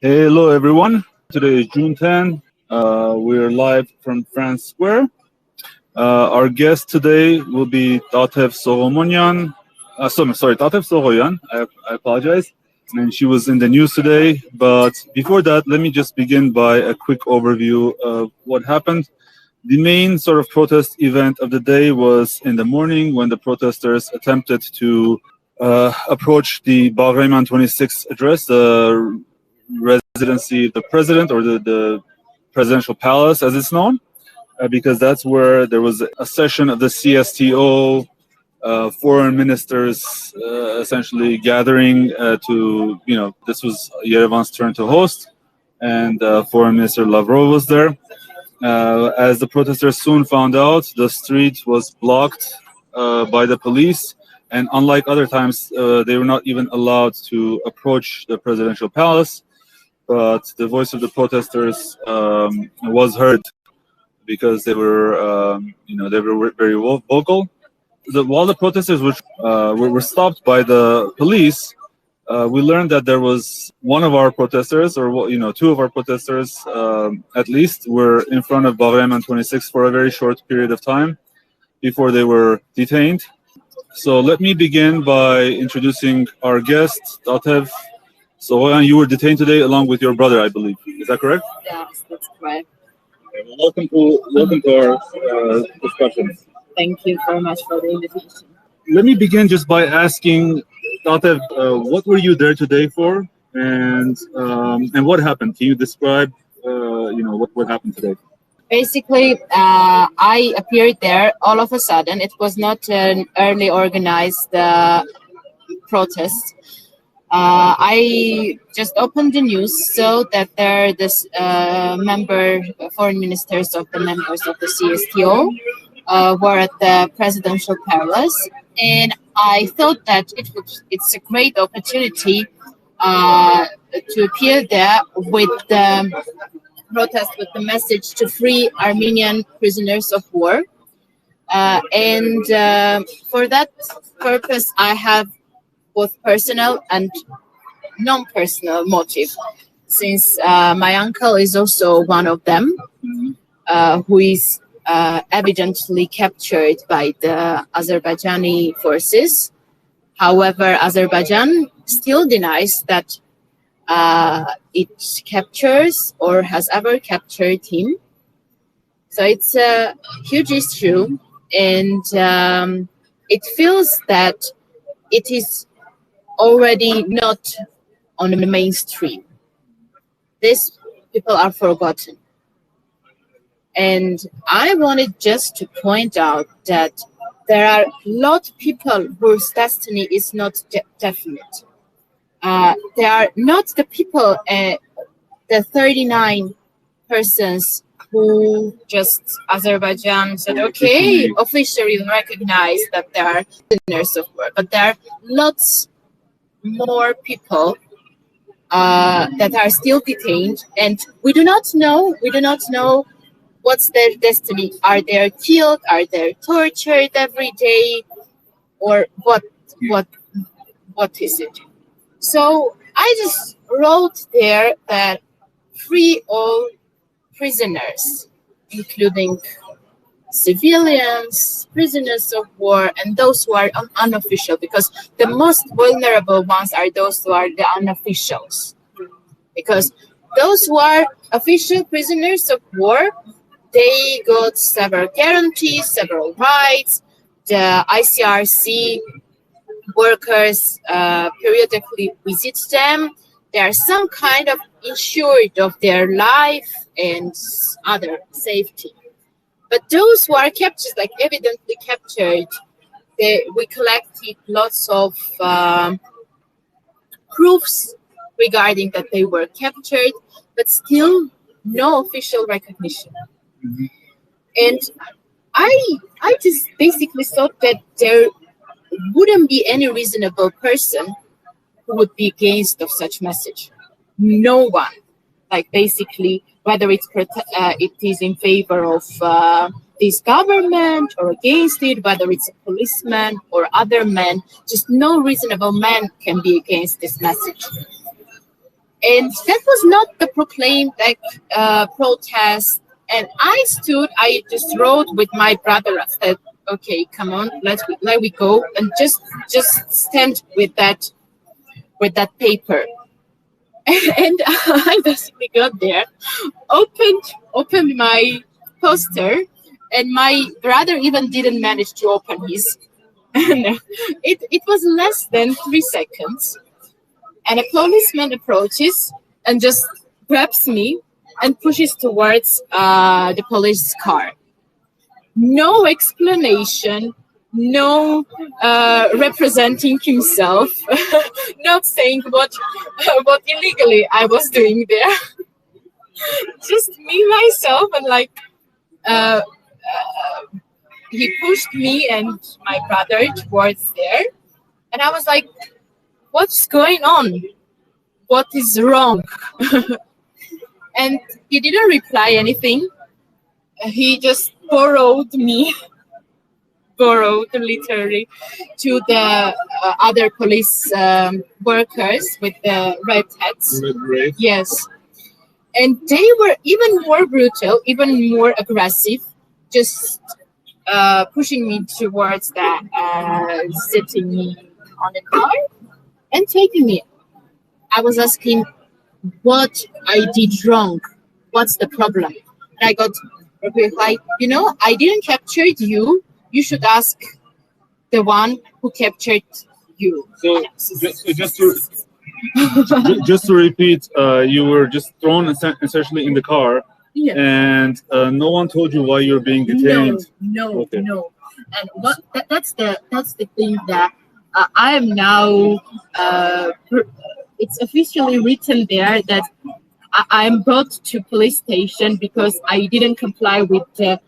Hello, everyone. Today is June 10. We're live from France Square. Our guest today will be Tatev Soghoyan. Tatev Soghoyan. I apologize. And she was in the news today. But before that, let me just begin by a quick overview of what happened. The main sort of protest event of the day was in the morning when the protesters attempted to approach the Baghramyan 26 address, the residency of the president, or the presidential palace as it's known, because that's where there was a session of the CSTO, foreign ministers essentially gathering this was Yerevan's turn to host, and Foreign Minister Lavrov was there. As the protesters soon found out, the street was blocked by the police, and unlike other times, they were not even allowed to approach the presidential palace. But the voice of the protesters was heard because they were very vocal. While the protesters were stopped by the police, we learned that there was one of our protesters, or two of our protesters at least, were in front of Baghramyan 26 for a very short period of time before they were detained. So let me begin by introducing our guest, Tatev Soghoyan. You were detained today along with your brother, I believe. Is that correct? Yes, that's correct. Okay, well, welcome to our discussion. Thank you very much for the invitation. Let me begin just by asking Tatev, what were you there today for, and what happened? Can you describe, what happened today? Basically, I appeared there all of a sudden. It was not an early organized protest. I just opened the news, so that there are this foreign ministers of the members of the CSTO were at the presidential palace, and I thought that it's a great opportunity to appear there with the protest, with the message to free Armenian prisoners of war. And for that purpose, I have both personal and non-personal motive, since my uncle is also one of them, who is evidently captured by the Azerbaijani forces. However, Azerbaijan still denies that it captures or has ever captured him. So it's a huge issue, and it feels that it is already not on the mainstream. These people are forgotten. And I wanted just to point out that there are a lot of people whose destiny is not definite. They are not the people, the 39 persons who just Azerbaijan said, okay, officially recognize that they are prisoners of war. But there are lots more people that are still detained, and we do not know what's their destiny. Are they killed? Are they tortured every day? Or what is it? So I just wrote there that free all prisoners, including civilians, prisoners of war, and those who are unofficial, because the most vulnerable ones are those who are the unofficials. Because those who are official prisoners of war, they got several guarantees, several rights. The ICRC workers periodically visit them. They are some kind of insured of their life and other safety. But those who are captured, like evidently captured, we collected lots of proofs regarding that they were captured, but still no official recognition. Mm-hmm. And I just basically thought that there wouldn't be any reasonable person who would be against of such message. No one. Like basically, whether it is in favor of this government or against it, whether it's a policeman or other men, just no reasonable man can be against this message. And that was not the proclaimed protest. And I just wrote with my brother. I said, okay, come on, let we go, and just stand with that paper. And I basically got there, opened my poster, and my brother even didn't manage to open his. It was less than 3 seconds, and a policeman approaches and just grabs me and pushes towards the police car. No explanation, no representing himself, not saying what illegally I was doing there. Just me, myself, and he pushed me and my brother towards there. And I was like, what's going on? What is wrong? And he didn't reply anything. He just borrowed literally to the other police workers with the red hats. Red. Yes. And they were even more brutal, even more aggressive, just pushing me towards that, sitting me on the car and taking me. I was asking what I did wrong. What's the problem? And I got replied, I didn't capture you. You should ask the one who captured you. So just to repeat, you were just thrown essentially in the car, yeah. And no one told you why you're being detained. No. And that's the thing that I am now. It's officially written there that I'm brought to police station because I didn't comply with the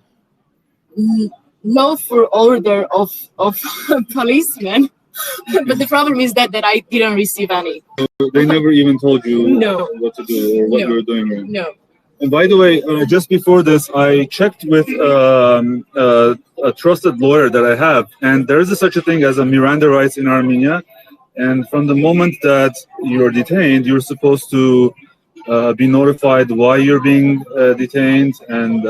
lawful order of policemen. But the problem is that I didn't receive any. They never even told you No. what to do or what you were doing wrong. No. And by the way, just before this, I checked with a trusted lawyer that I have, and there is such a thing as a Miranda rights in Armenia. And from the moment that you're detained, you're supposed to be notified why you're being detained. And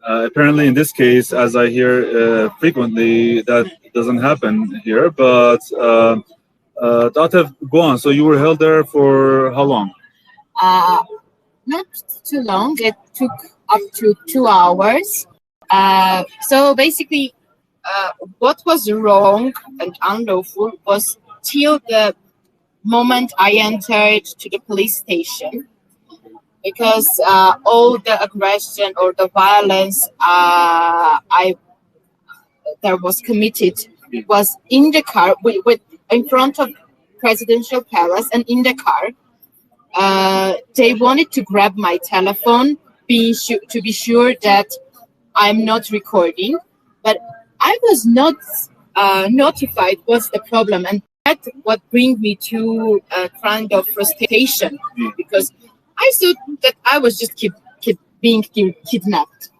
apparently in this case, as I hear frequently, that doesn't happen here. But Tatev, go on. So you were held there for how long? Not too long. It took up to 2 hours. So basically, what was wrong and unlawful was till the moment I entered to the police station, because all the aggression or the violence that was committed was in the car, with in front of presidential palace, and in the car. They wanted to grab my telephone, to be sure that I'm not recording, but I was not notified what's the problem, and that's what brings me to a kind of frustration, because I thought that I was just being kidnapped.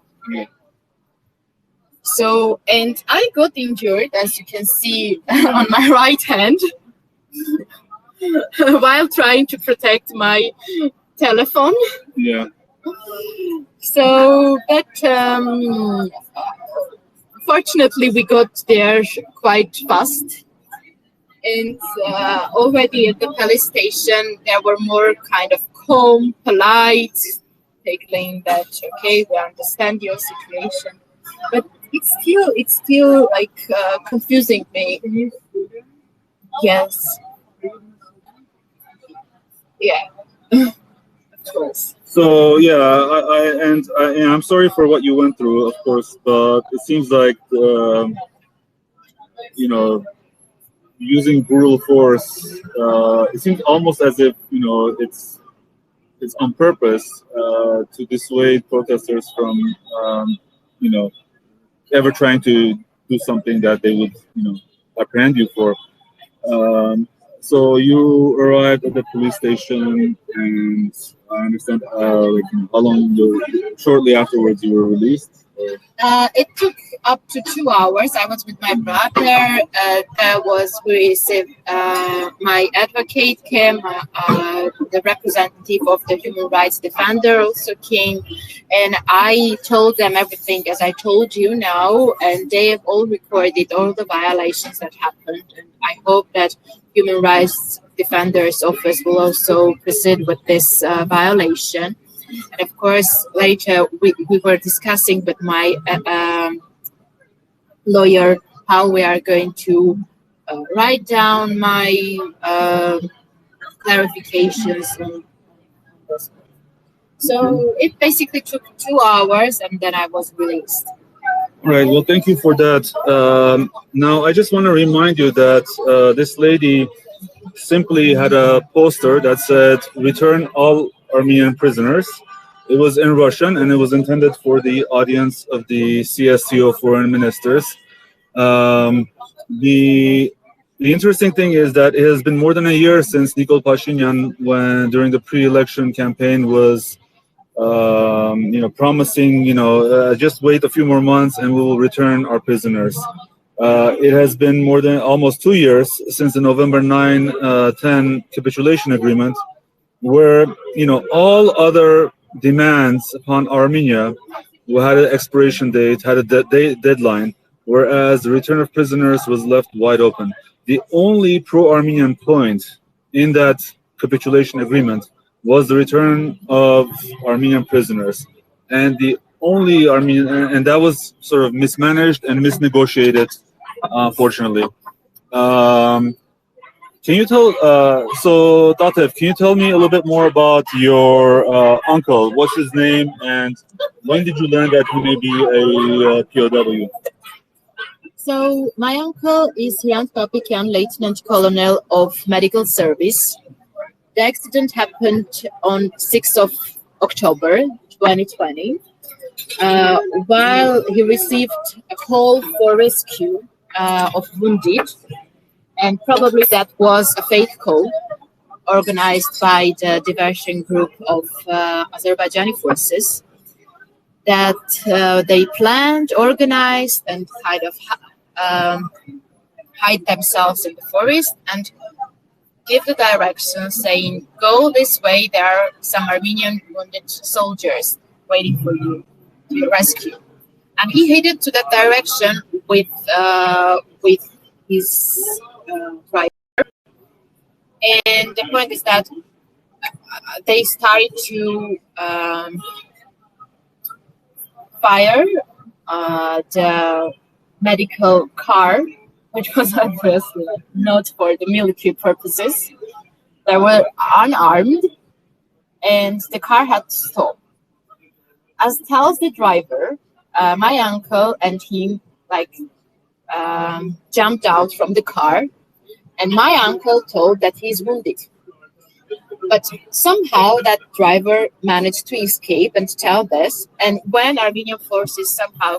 So, and I got injured, as you can see on my right hand, while trying to protect my telephone. Yeah. So, but fortunately, we got there quite fast. And already at the police station, there were more kind of calm, polite, tackling that, okay, we understand your situation. But it's still like confusing me. Yes. Yeah. Of course. So yeah, I'm sorry for what you went through, of course, but it seems like using brutal force. It seems almost as if it's on purpose to dissuade protesters from ever trying to do something that they would apprehend you for. So you arrived at the police station, and I understand how long shortly afterwards you were released. It took up to 2 hours. I was with my brother. We received my advocate came, the representative of the human rights defender also came, and I told them everything as I told you now, and they have all recorded all the violations that happened. And I hope that Human Rights Defender's Office will also proceed with this violation. And of course, later we were discussing with my lawyer how we are going to write down my clarifications. So it basically took 2 hours, and then I was released. Right. Well, thank you for that. Now, I just want to remind you that this lady simply had a poster that said, "Return all Armenian prisoners." It was in Russian, and it was intended for the audience of the CSTO foreign ministers. The interesting thing is that it has been more than a year since Nikol Pashinyan, when during the pre-election campaign, was promising, just wait a few more months and we will return our prisoners. It has been more than almost 2 years since the November 9-10 capitulation agreement, where all other demands upon Armenia had an expiration date, had a deadline, whereas the return of prisoners was left wide open. The only pro-Armenian point in that capitulation agreement was the return of Armenian prisoners, and the only Armenian, and that was sort of mismanaged and misnegotiated, unfortunately. Can you tell, so Tatev, can you tell me a little bit more about your uncle? What's his name, and when did you learn that he may be a POW? So my uncle is Hrant Papikyan, Lieutenant Colonel of Medical Service. The accident happened on 6th of October 2020, while he received a call for rescue of wounded, and probably that was a fake call organized by the diversion group of Azerbaijani forces that they planned, organized, and kind of hide themselves in the forest and give the direction saying, "Go this way, there are some Armenian wounded soldiers waiting for you to rescue." And he headed to that direction with his driver. And the point is that they started to fire the medical car, which was obviously not for the military purposes. They were unarmed, and the car had to stop. As tells the driver, my uncle and him jumped out from the car, and my uncle told that he's wounded. But somehow that driver managed to escape and tell this, and when Armenian forces somehow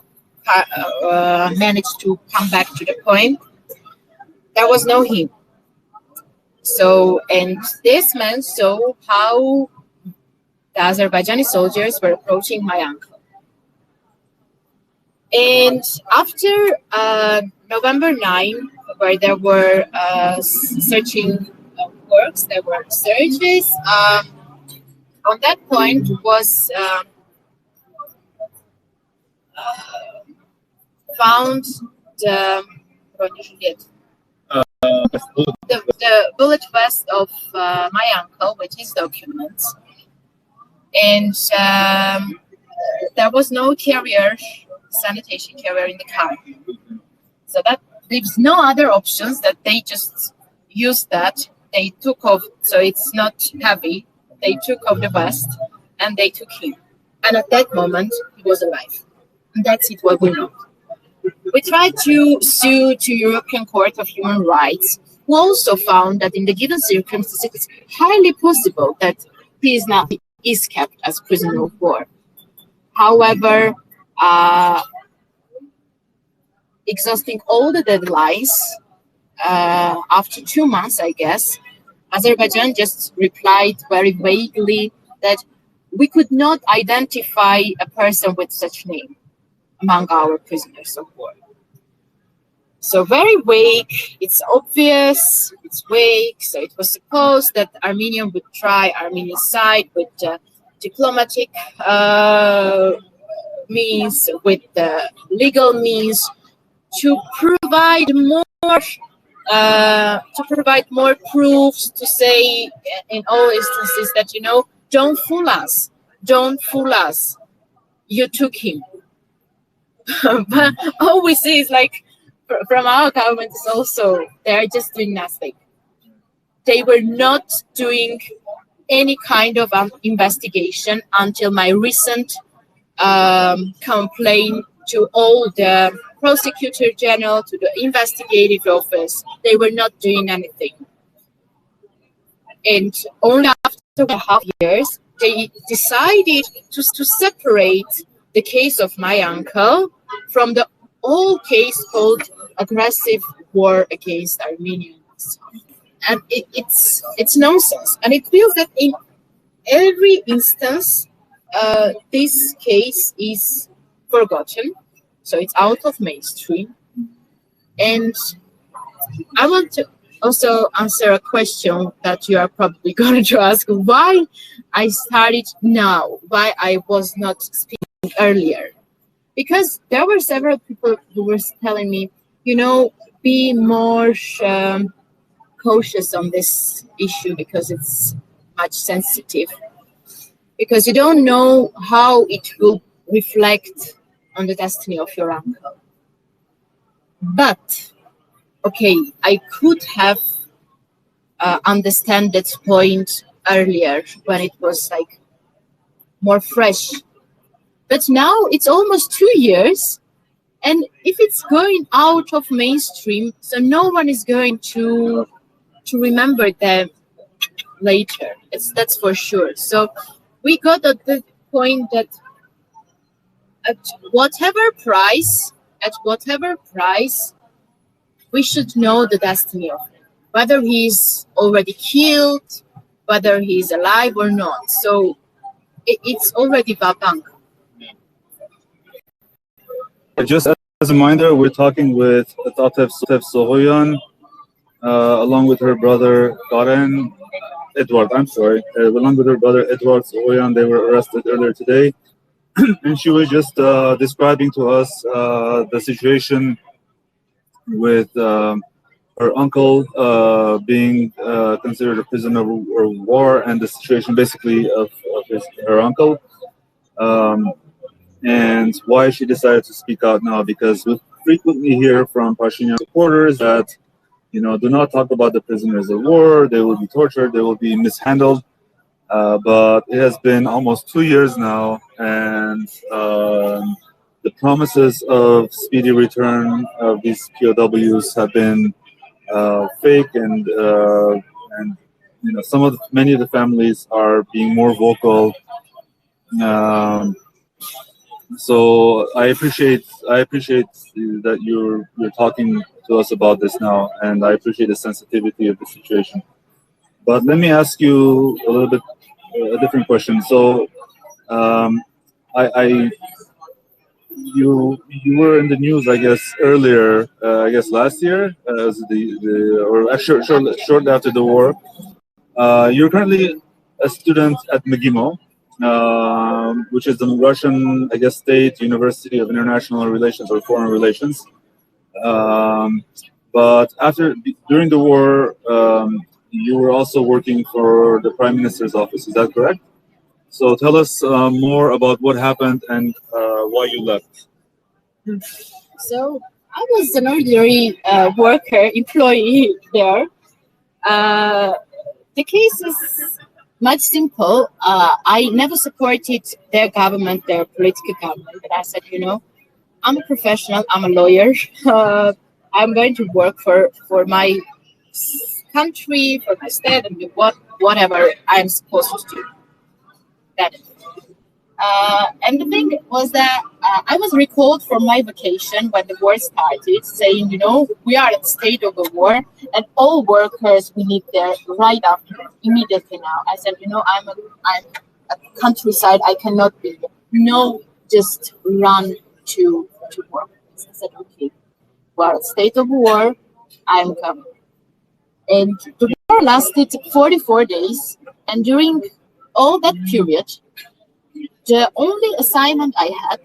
managed to come back to the point, there was no him. So, and this man saw how the Azerbaijani soldiers were approaching my uncle. And after November 9, where there were searching works, there were searches, on that point was found the bullet vest of my uncle with his documents, and there was no sanitation carrier in the car. So that leaves no other options that they just used that. They took off, so it's not heavy. They took off the vest and they took him. And at that moment, he was alive. And that's it, what we know. We tried to sue to European Court of Human Rights, who also found that in the given circumstances, it's highly possible that he is kept as prisoner of war. However, exhausting all the deadlines, after 2 months, I guess, Azerbaijan just replied very vaguely that we could not identify a person with such name. among our prisoners of war. So very vague, it's obvious, it's vague. So it was supposed that Armenia would try, Armenian side, with diplomatic means, with legal means, to provide more proofs, to say in all instances that, don't fool us, you took him. But all we see is like, from our government is also, they are just doing nothing. They were not doing any kind of investigation until my recent complaint to all the prosecutor general, to the investigative office. They were not doing anything. And only after 2.5 years, they decided to separate the case of my uncle from the whole case called aggressive war against Armenians. And it's nonsense. And it feels that in every instance, this case is forgotten. So it's out of mainstream. And I want to also answer a question that you are probably going to ask, why I started now, why I was not speaking earlier. Because there were several people who were telling me, be more cautious on this issue because it's much sensitive. Because you don't know how it will reflect on the destiny of your uncle. But, okay, I could have understand that point earlier when it was like more fresh. But now it's almost 2 years, and if it's going out of mainstream, so no one is going to remember them later. That's for sure. So we got at the point that at whatever price, we should know the destiny of him, whether he's already killed, whether he's alive or not. So it's already babang. Just as a reminder, we're talking with Tatev Soghoyan, along with her brother Edward. Along with her brother Edward Soghoyan. They were arrested earlier today, and she was just describing to us the situation with her uncle being considered a prisoner of war, and the situation basically of her uncle. And why she decided to speak out now, because we frequently hear from Pashinian supporters that, do not talk about the prisoners of war, they will be tortured, they will be mishandled. But it has been almost 2 years now, and the promises of speedy return of these POWs have been fake, and many of the families are being more vocal. So I appreciate that you're talking to us about this now, and I appreciate the sensitivity of the situation. But let me ask you a little bit a different question. So, you were in the news, I guess, earlier, last year, as shortly after the war. You're currently a student at McGill, which is the Russian, State University of International Relations or Foreign Relations. But during the war, you were also working for the Prime Minister's office. Is that correct? So tell us more about what happened and why you left. So I was an ordinary employee there. The case is much simple. I never supported their government, their political government, but I said, I'm a professional, I'm a lawyer. I'm going to work for my country, for my state, and whatever I'm supposed to do. And the thing was that I was recalled from my vacation when the war started, saying, we are at the state of the war, and all workers we need there right after, immediately now. I said, I'm at the countryside, I cannot be there. No, just run to to work. I said, okay, well, state of war, I'm coming. And the war lasted 44 days. And during all that period, the only assignment I had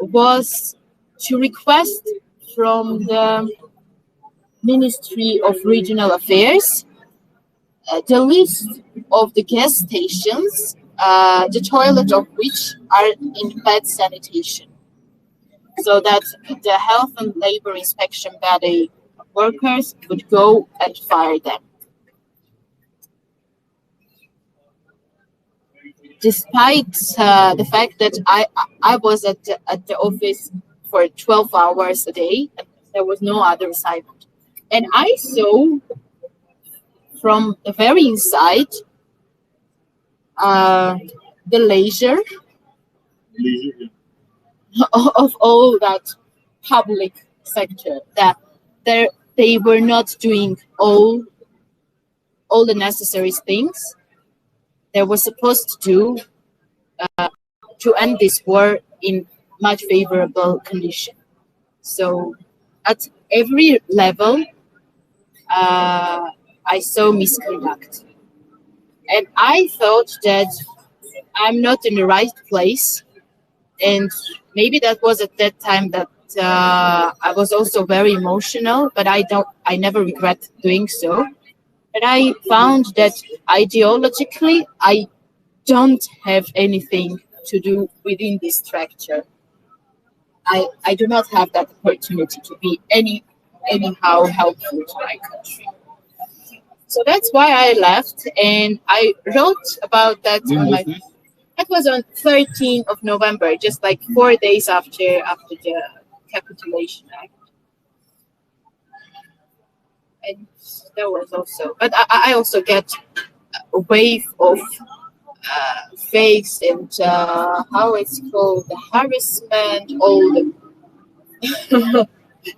was to request from the Ministry of Regional Affairs the list of the gas stations, the toilet of which are in bad sanitation, so that the health and labor inspection body workers would go and fire them. Despite the fact that I was at the office for 12 hours a day, there was no other assignment. And I saw from the very inside the leisure of all that public sector, that they were not doing all the necessary things they were supposed to do to end this war in much favorable condition. So at every level, I saw misconduct. And I thought that I'm not in the right place. And maybe that was at that time that I was also very emotional, but I never regret doing so. But I found that ideologically, I don't have anything to do within this structure. I do not have that opportunity to be anyhow helpful to my country. So that's why I left, and I wrote about that on my. That was on 13th of November, just like 4 days after the capitulation act. And there was also, but I also get a wave of fakes and how it's called, the harassment, all the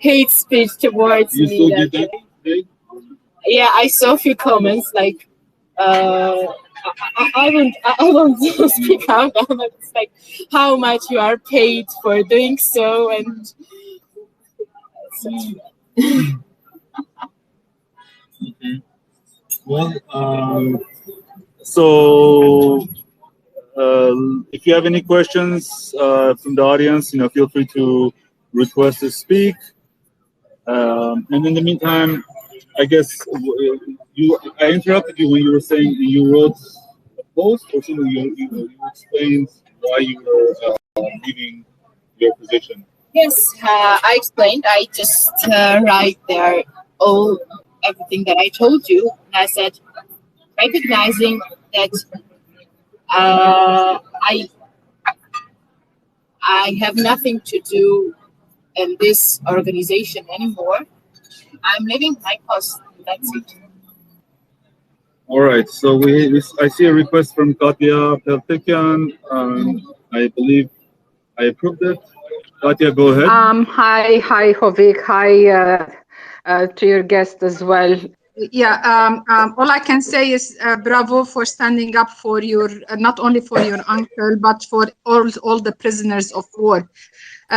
hate speech towards me. You still get that? Yeah, I saw a few comments like, I won't speak out now, but it's like how much you are paid for doing so, and Okay. Well, so if you have any questions from the audience, feel free to request to speak. And in the meantime, I guess I interrupted you when you were saying you wrote a post or something. You explained why you were leaving your position. Yes, I explained. I just write there everything that I told you. And I said, recognizing that I have nothing to do in this organization anymore. I'm leaving my post. That's it. All right. So I see a request from Tatev Soghoyan. I believe I approved it. Katya, go ahead. Hi, Hovik. Hi to your guest as well. Yeah. All I can say is bravo for standing up for your not only for your uncle but for all the prisoners of war.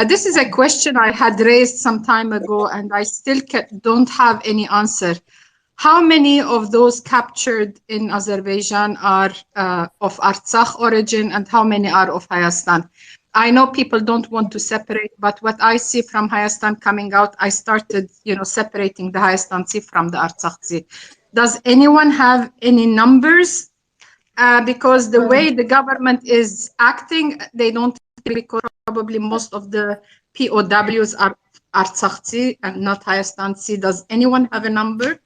This is a question I had raised some time ago, and I still don't have any answer. How many of those captured in Azerbaijan are of Artsakh origin, and how many are of Hayastan? I know people don't want to separate, but what I see from Hayastan coming out, I started, separating the Hayastan Sea from the Artsakh Sea. Does anyone have any numbers? Because the way the government is acting, they don't, because probably most of the POWs are Artsakh Sea and not Hayastan Sea. Does anyone have a number?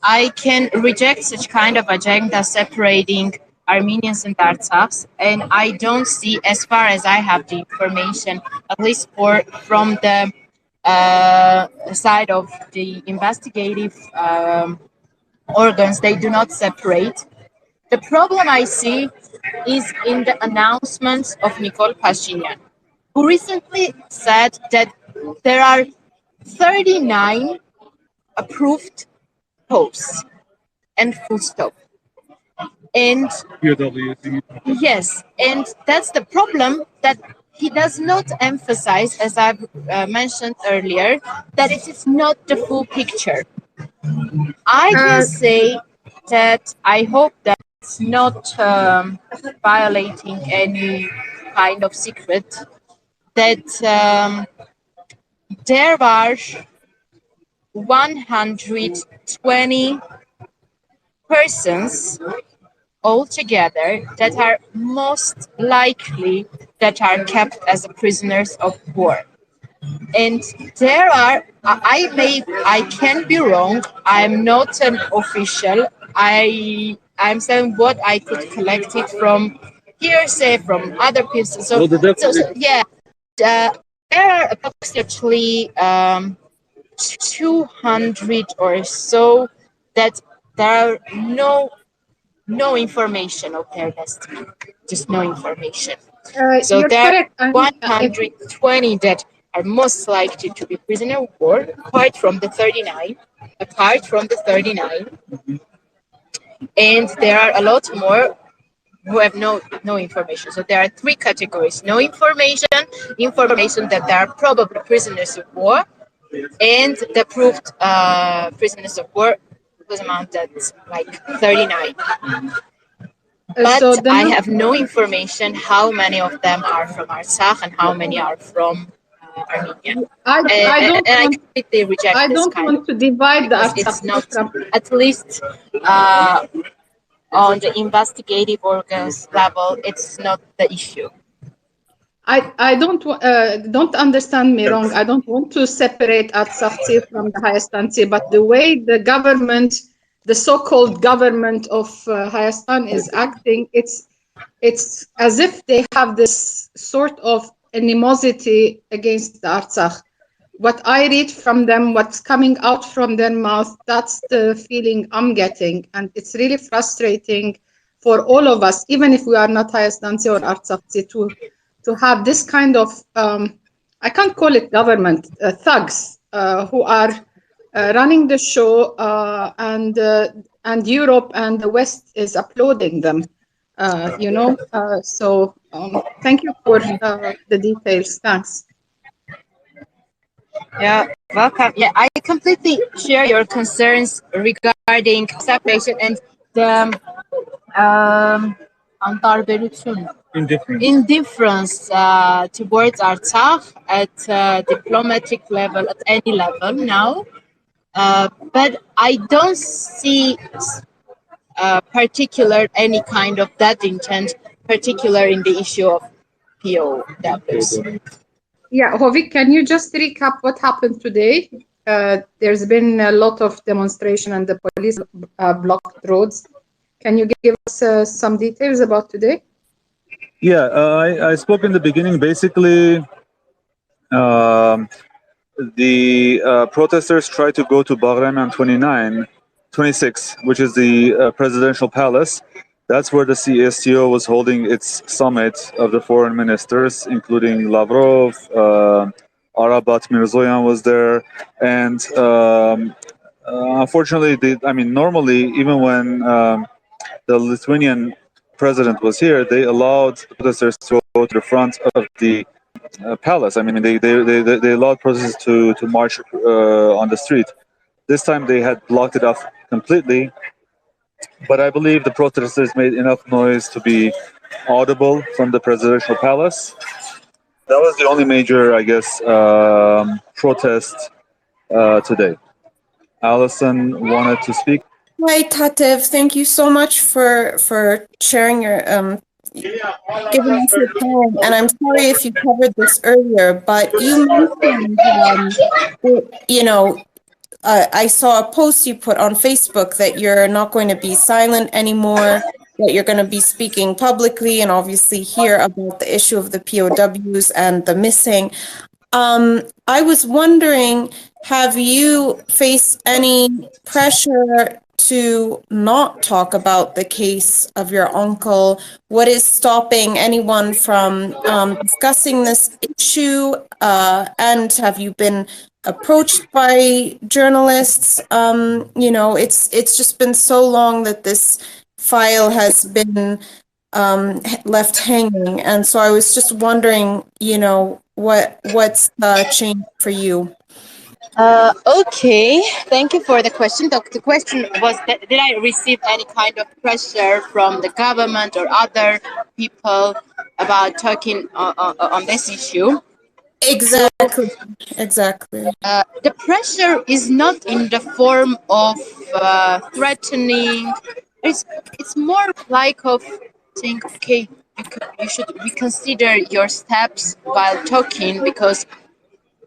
I can reject such kind of agenda separating Armenians and Artsakhs, and I don't see, as far as I have the information, at least from the side of the investigative organs, they do not separate. The problem I see is in the announcements of Nikol Pashinyan, who recently said that there are 39 approved posts and full stop. And POW. yes, and that's the problem, that he does not emphasize, as I've mentioned earlier, that it is not the full picture. I can say that I hope that it's not violating any kind of secret, that there are 120 persons altogether that are most likely that are kept as prisoners of war. And there are, I can be wrong. I'm not an official. I'm saying what I could collect it from hearsay from other people. So yeah, there are approximately 200 or so that there are no information of their destiny, just no information. So there are 120 that are most likely to be prisoner of war, apart from the 39, and there are a lot more who have no information. So there are three categories: no information, information that they are probably prisoners of war, and the proved prisoners of war was amounted like 39. But I have no information how many of them are from Artsakh and how many are from Armenia. I completely reject this. I don't want to divide the Artsakh. It's not, at least on the investigative organs level, it's not the issue. I don't understand me wrong. I don't want to separate Artsakh from the Hayastan, but the way the government, the so-called government of Hayastan is acting, it's as if they have this sort of animosity against the Artsakh. What I read from them, what's coming out from their mouth, that's the feeling I'm getting, and it's really frustrating for all of us, even if we are not Hayastan or Artsakh, to have this kind of, I can't call it government, thugs who are running the show, and Europe and the West is applauding them, you know. So thank you for the details. Thanks. Yeah, welcome. Yeah, I completely share your concerns regarding separation and the indifference towards Artsakh at diplomatic level, at any level now. But I don't see any kind of that intent, particular in the issue of POWs. Yeah, Hovik, can you just recap what happened today? There's been a lot of demonstration and the police blocked roads. Can you give us some details about today? Yeah, I spoke in the beginning. Basically, the protesters tried to go to Baghramyan 26, which is the presidential palace. That's where the CSTO was holding its summit of the foreign ministers, including Lavrov, Arabat Mirzoyan was there, and unfortunately, normally, even when the Lithuanian president was here, they allowed the protesters to go to the front of the palace. I mean, they allowed protesters to march on the street. This time they had blocked it off completely, but I believe the protesters made enough noise to be audible from the presidential palace. That was the only major, I guess, protest today. Alison wanted to speak. Hi, Tatev. Thank you so much for sharing your giving us your time. And I'm sorry if you covered this earlier, but you mentioned, you know, I saw a post you put on Facebook that you're not going to be silent anymore, that you're going to be speaking publicly and obviously here about the issue of the POWs and the missing. I was wondering, have you faced any pressure to not talk about the case of your uncle? What is stopping anyone from discussing this issue? And have you been approached by journalists? You know, it's just been so long that this file has been left hanging. And so I was just wondering, what's changed for you? Okay, thank you for the question. The question was, did I receive any kind of pressure from the government or other people about talking on this issue? Exactly. Exactly. The pressure is not in the form of threatening. It's more like of saying, okay, you should reconsider your steps while talking, because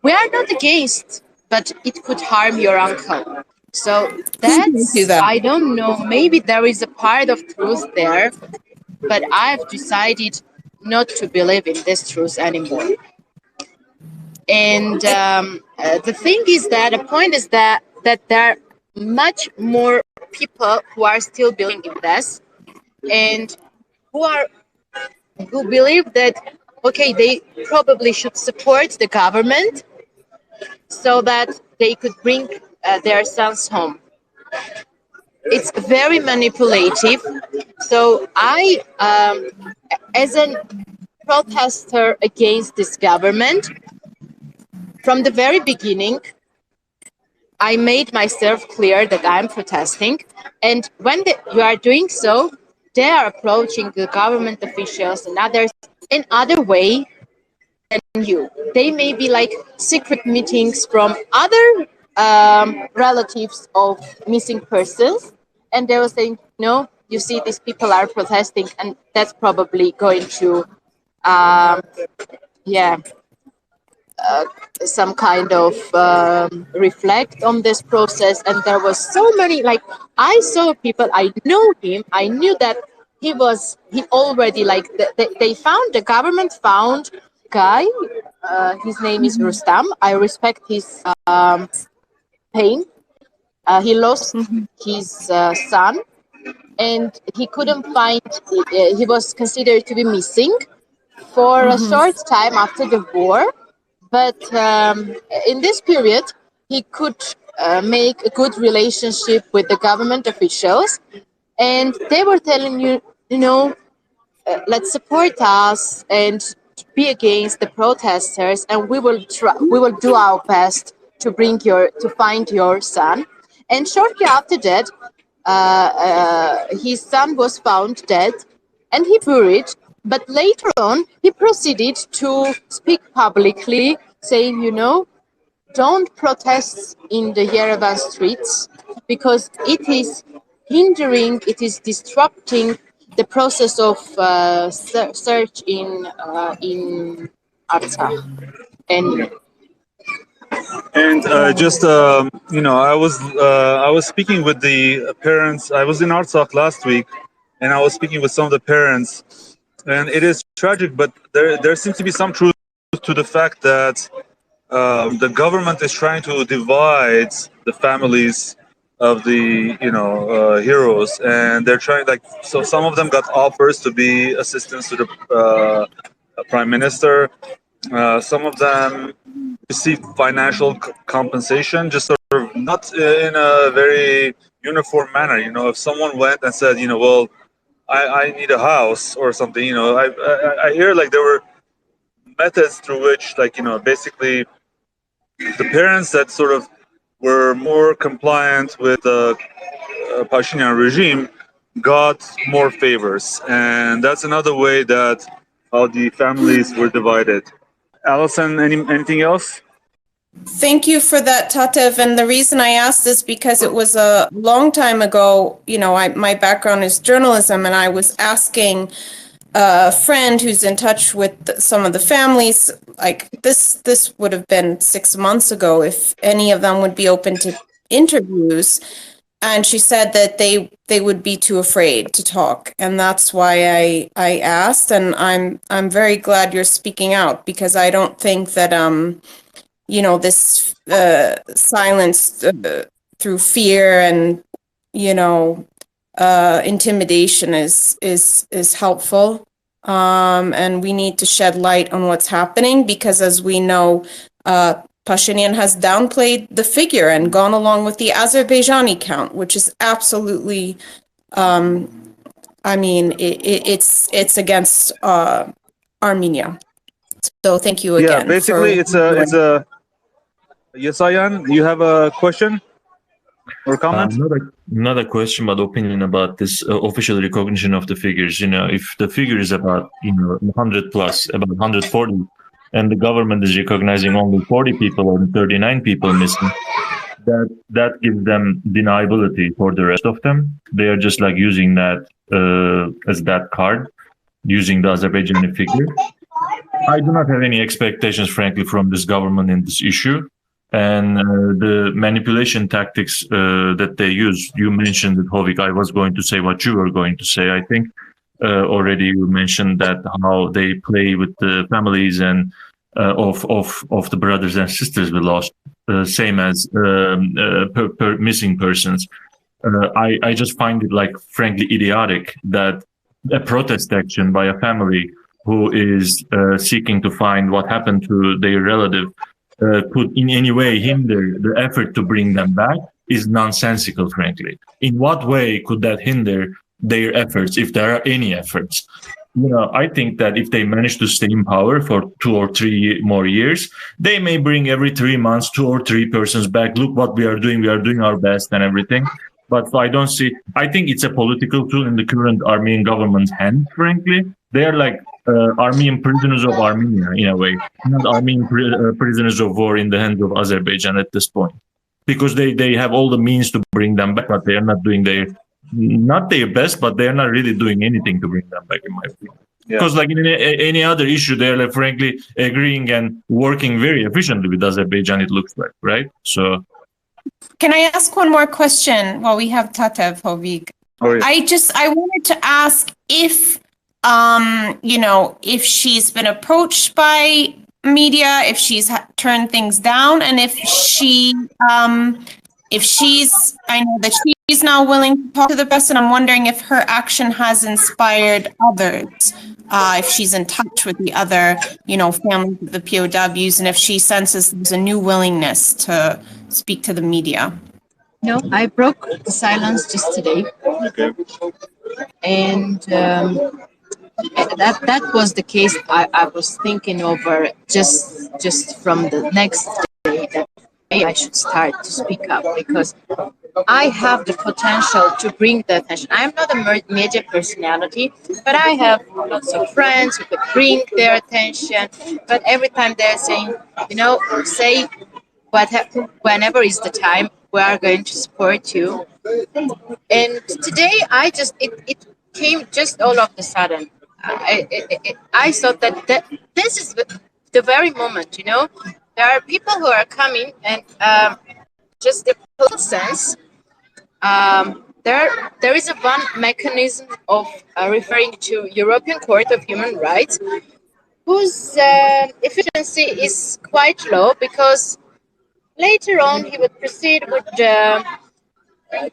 we are not against, but it could harm your uncle. So Do that. I don't know, maybe there is a part of truth there, but I've decided not to believe in this truth anymore. And the thing is that the point is that there are much more people who are still believing in this, and who believe that, okay, they probably should support the government so that they could bring their sons home. It's very manipulative. So I, as a protester against this government, from the very beginning, I made myself clear that I'm protesting. And when you are doing so, they are approaching the government officials and others in other way than you. They may be like secret meetings from other relatives of missing persons, and they were saying, no, you see, these people are protesting, and that's probably going to, some kind of reflect on this process. And there was so many, like, I saw people, I knew him, I knew that he already, like, the government found guy, his name is Rustam. I respect his pain. He lost his son, and he couldn't find, he was considered to be missing for a short time after the war. But in this period, he could make a good relationship with the government officials, and they were telling let's support us and be against the protesters, and we will do our best to find your son. And shortly after that, his son was found dead, and he buried. But later on, he proceeded to speak publicly, saying, don't protest in the Yerevan streets, because it is hindering, it is disrupting the process of search in Artsakh. And I was speaking with the parents. I was in Artsakh last week, and I was speaking with some of the parents, and it is tragic, but there seems to be some truth to the fact that the government is trying to divide the families of the heroes, and they're trying, like, so some of them got offers to be assistants to the prime minister. Some of them received financial compensation, just sort of not in a very uniform manner. If someone went and said, well, I need a house or something, I hear like there were methods through which, like, basically the parents that sort of were more compliant with the Pashinian regime got more favors, and that's another way that how the families were divided. Alison, anything else? Thank you for that, Tatev. And the reason I asked is because it was a long time ago. My background is journalism, and I was asking a friend who's in touch with some of the families, like this would have been 6 months ago, if any of them would be open to interviews. And she said that they would be too afraid to talk, and that's why I asked. And I'm very glad you're speaking out, because I don't think that this silence through fear and intimidation is helpful. And we need to shed light on what's happening, because as we know, Pashinian has downplayed the figure and gone along with the Azerbaijani count, which is absolutely I mean, it's against Armenia. So thank you again. Yeah, basically, it's a. Yesayan, you have a question or comment? Not a question, but opinion about this official recognition of the figures. If the figure is about 100 plus, about 140, and the government is recognizing only 40 people or 39 people missing, that gives them deniability for the rest of them. They are just like using that as that card, using the Azerbaijani figure. I do not have any expectations, frankly, from this government in this issue. And the manipulation tactics that they use, you mentioned it, Hovik. I was going to say what you were going to say. I think already you mentioned that how they play with the families and of the brothers and sisters we lost, same as missing persons. I just find it like frankly idiotic that a protest action by a family who is seeking to find what happened to their relative could in any way hinder the effort to bring them back is nonsensical, frankly. In what way could that hinder their efforts, if there are any efforts? I think that if they manage to stay in power for 2 or 3 more years, they may bring every 3 months 2 or 3 persons back. Look what we are doing our best and everything. But I think it's a political tool in the current Armenian government's hand, frankly. They are like Armenian prisoners of Armenia, in a way, not Armenian prisoners of war in the hands of Azerbaijan at this point. Because they have all the means to bring them back, but they are not doing not their best, but they are not really doing anything to bring them back, in my opinion. Yeah. Because like in any other issue, they're like, frankly agreeing and working very efficiently with Azerbaijan, it looks like, right? So... Can I ask one more question while we have Tatev, Hovik? Oh, yeah. I wanted to ask if, if she's been approached by media, if she's turned things down, and if she's, I know that she's now willing to talk to the press, and I'm wondering if her action has inspired others, if she's in touch with the other, families of the POWs, and if she senses there's a new willingness to speak to the media. No, I broke the silence just today. Okay. And that was the case I was thinking over just from the next day that I should start to speak up, because I have the potential to bring the attention. I'm not a media personality, but I have lots of friends who could bring their attention. But every time they're saying, say whenever is the time, we are going to support you. And today, it came just all of a sudden. I thought that this is the very moment, There are people who are coming and just the whole sense. There is one mechanism of referring to European Court of Human Rights, whose efficiency is quite low, because later on he would proceed with the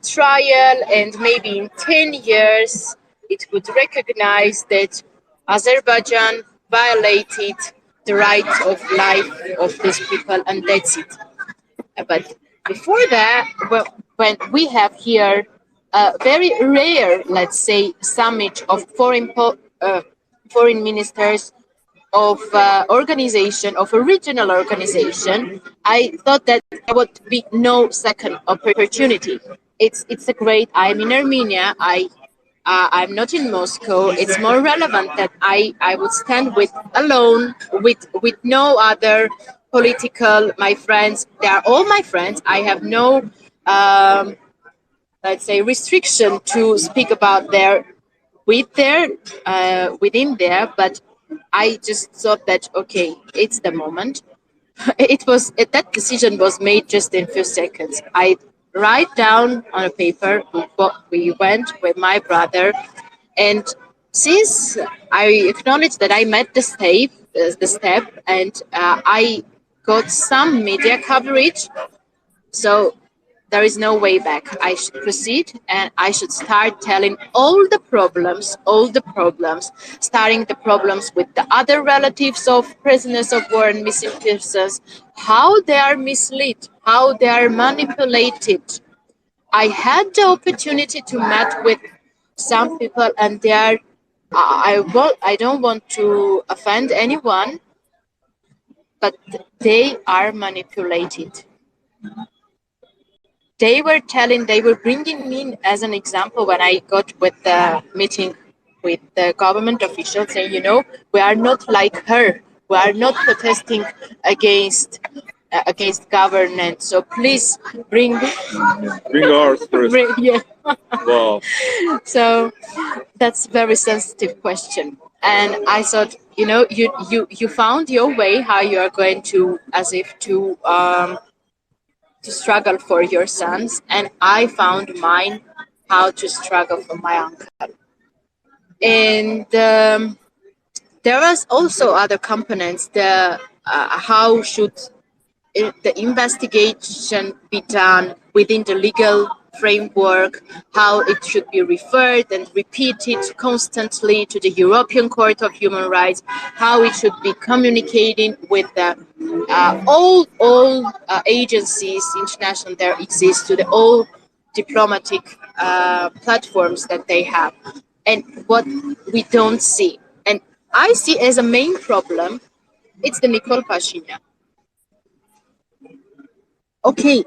trial, and maybe in 10 years it would recognize that Azerbaijan violated the right of life of these people, and that's it. But before that, when we have here a very rare, let's say, summit of foreign ministers of organization, of a regional organization, I thought that there would be no second opportunity. It's a great. I'm in Armenia. I'm not in Moscow. It's more relevant that I would stand alone with no other political. My friends, they are all my friends. I have no let's say restriction to speak about within there, but I just thought that okay, it's the moment. That decision was made just in a few seconds. I write down on a paper what we went with my brother, and since I acknowledge that I met the step, and I got some media coverage, so there is no way back. I should proceed, and I should start telling all the problems, starting the problems with the other relatives of prisoners of war and missing persons, how they are misled, how they are manipulated. I had the opportunity to meet with some people, and they are, I don't want to offend anyone, but they are manipulated. They were bringing me as an example when I got with the meeting with the government officials, saying, you know, we are not like her. We are not protesting against government. So please bring ours first. yeah. Wow. So that's a very sensitive question. And I thought, you know, you found your way how you are going to, as if to struggle for your sons, and I found mine how to struggle for my uncle. And there was also other components. The how should the investigation be done within the legal framework, how it should be referred and repeated constantly to the European Court of Human Rights, how it should be communicating with the all agencies international there exist, to the all diplomatic platforms that they have. And what we don't see, and I see as a main problem, it's the Nikol Pashinyan. Okay,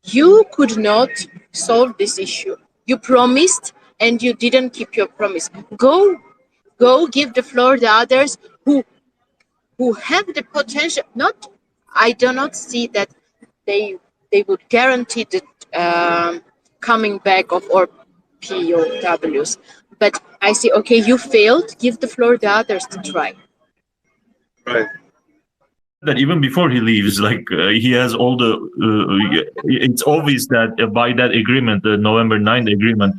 you could not solve this issue. You promised and you didn't keep your promise. Go give the floor to others who have the potential. Not, I do not see that they would guarantee the coming back of our POWs. But I see, okay, you failed. Give the floor to others to try. Right. That even before he leaves, like he has all the, it's obvious that by that agreement, the November 9th agreement,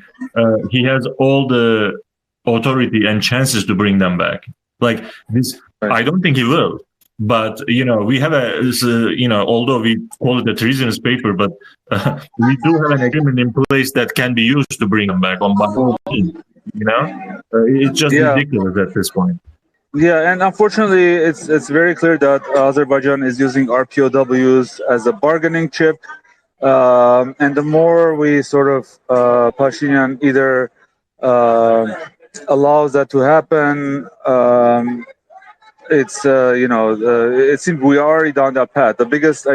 he has all the authority and chances to bring them back. Like this, Right. I don't think he will. But, you know, we have although we call it a treasonous paper, but we do have an agreement in place that can be used to bring them back on by all means, you know? It's just ridiculous at this point. Yeah, and unfortunately, it's very clear that Azerbaijan is using our POWs as a bargaining chip. And the more we sort of, Pashinyan either allows that to happen, it's, it seems we are already down that path. The biggest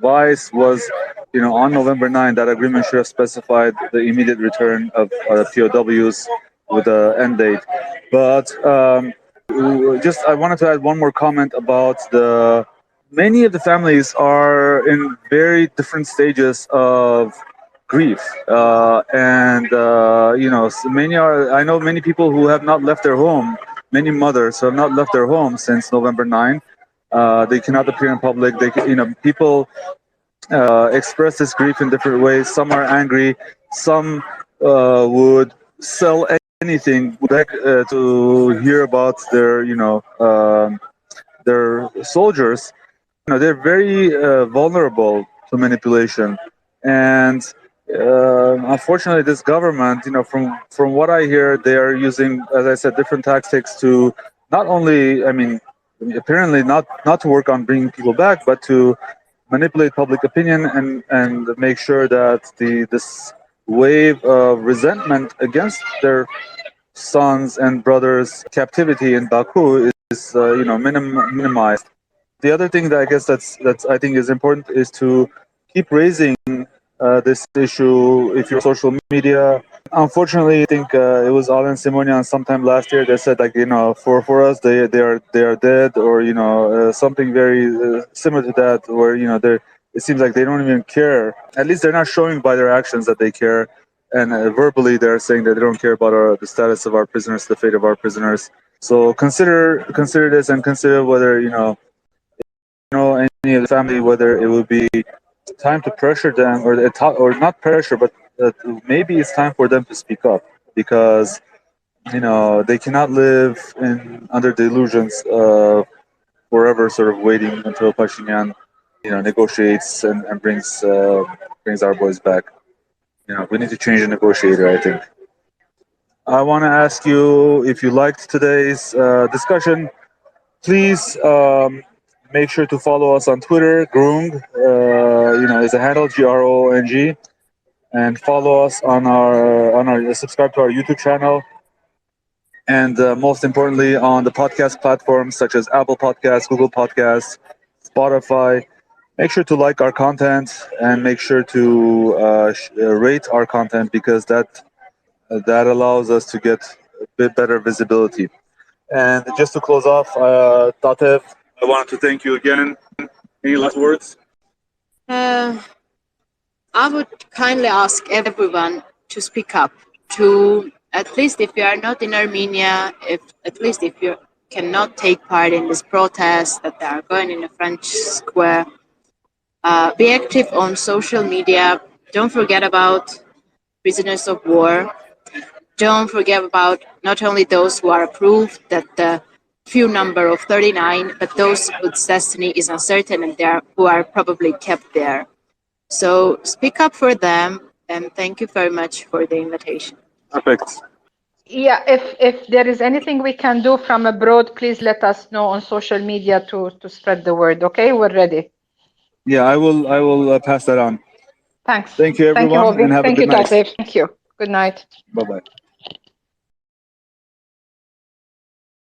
vice was, on November 9th, that agreement should have specified the immediate return of POWs with an end date. But I wanted to add one more comment about many of the families are in very different stages of grief. And many are, I know many people who have not left their home, many mothers who have not left their home since November 9th. They cannot appear in public. People express this grief in different ways. Some are angry. Some would sell anything to hear about their soldiers. They're very vulnerable to manipulation, and unfortunately, this government, from what I hear, they are using, as I said, different tactics to not only, apparently not to work on bringing people back, but to manipulate public opinion and make sure that this wave of resentment against their sons and brothers' captivity in Baku is minimized. The other thing that I guess that's I think is important is to keep raising this issue if you're on social media. Unfortunately, I think it was Alan Simonian sometime last year that said, for us they are dead, or something very similar to that, where it seems like they don't even care. At least they're not showing by their actions that they care, and verbally they're saying that they don't care about the status of our prisoners, the fate of our prisoners. So consider this, and consider whether any of the family, whether it would be time to pressure them, or not pressure, but maybe it's time for them to speak up, because they cannot live under delusions of forever sort of waiting until Pashinyan negotiates and brings our boys back. We need to change the negotiator, I think. I want to ask you, if you liked today's discussion, please make sure to follow us on Twitter. Grung, is a handle, GRONG. and follow us on our subscribe to our YouTube channel, and most importantly on the podcast platforms such as Apple Podcasts, Google Podcasts, Spotify. Make sure to like our content and make sure to rate our content, because that allows us to get a bit better visibility. And just to close off, Tatev, I wanted to thank you again. Any last words? I would kindly ask everyone to speak up, to at least if you are not in Armenia, at least if you cannot take part in this protest that they are going in the French square, be active on social media. Don't forget about prisoners of war. Don't forget about not only those who are approved, that the few number of 39, but those whose destiny is uncertain and who are probably kept there. So speak up for them, and thank you very much for the invitation. Perfect. Yeah, if there is anything we can do from abroad, please let us know on social media to spread the word. Okay, we're ready. Yeah, I will pass that on. Thanks. Thank you, everyone, Thank you, and have Thank a good you, night. Tatev. Thank you. Good night. Bye-bye.